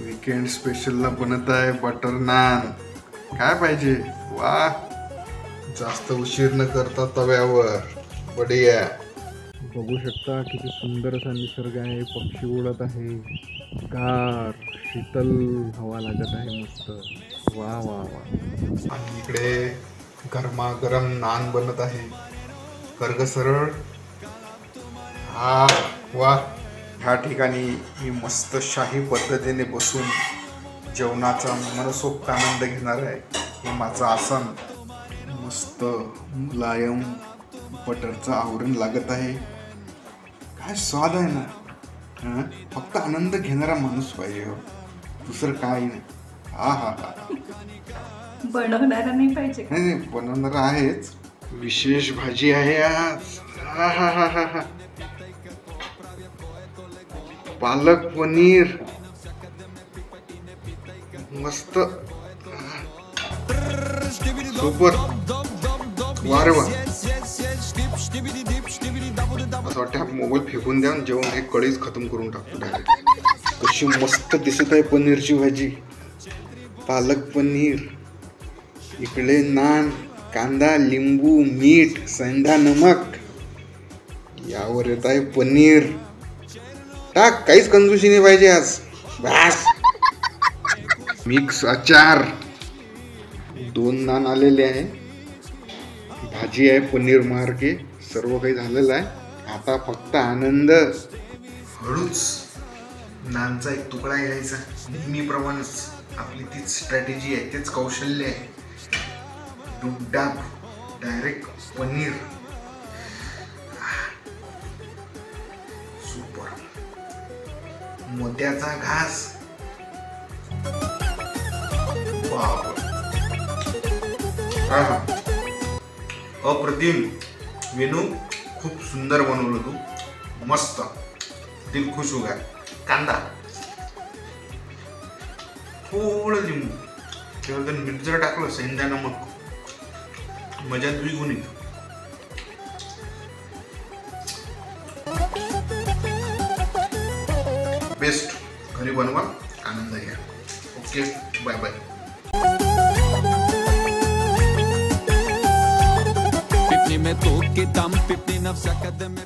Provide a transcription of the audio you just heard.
Weekend स्पेशलला बनत आहे butter naan. काय पाहिजे? वा, जास्त उशीर न करता तव्यावर. बढिया. बघू शकता किती सुंदर असा निसर्ग आहे. पक्षी उडत आहे. गार शीतल हवा लागत आहे. मस्त. वा वा वा. आणि इकडे गरमागरम नान बनत आहे. कर्ग सरळ. हा वा. ह्या ठिकाणी मी मस्त शाही पद्धतीने बसून जेवणाचा मनसोक्त आनंद घेणार आहे. हे माझं आसन. मस्त मुलायम बटरचं आवरण लागत आहे. काय स्वाद आहे ना. फक्त आनंद घेणारा माणूस पाहिजे हो, दुसरं काय नाही. हा हा हा. बनवणारा नाही पाहिजे. नाही बनवणारा आहेच. विशेष भाजी आहे आज. हा हा हा हा हा. पालक पनीर मस्त. सुपर. वारे वा. असं वाटतं हा मोबाईल फेकून द्या, जेवण हे कढईच खतम करून टाकतो डायरेक्ट. कशी मस्त दिसत आहे पनीरची भाजी. पालक पनीर, इकडे नान, कांदा, लिंबू, मीठ, सेंधा नमक, यावर येत आहे पनीर. टाक, काहीच कंजूसी नाही पाहिजे आज. बस. मिक्स अचार. 2 नान आलेले आहे. भाजी आहे पनीर मार्के. सर्व काही झालेलं आहे. आता फक्त आनंद. हळूच नानचा एक तुकडा घ्यायचा. नेहमीप्रमाणेच आपली तीच स्ट्रॅटेजी आहे, तेच कौशल्य आहे. डुबडाब डायरेक्ट पनीर. सुपर. मोत्याचा घास. अप्रतिम. मेनू खूप सुंदर बनवलं तू. मस्त. दिल खुश हो गया. कांदा, थोडं लिंबू, त्यावर मीठ जर टाकलं, सेंधा नमक, मजा द्विगुणी. बेस्ट. घरी बनवा, आनंद घ्या. Okay, bye bye. में तो के दम पिपनी नफ्स कदम में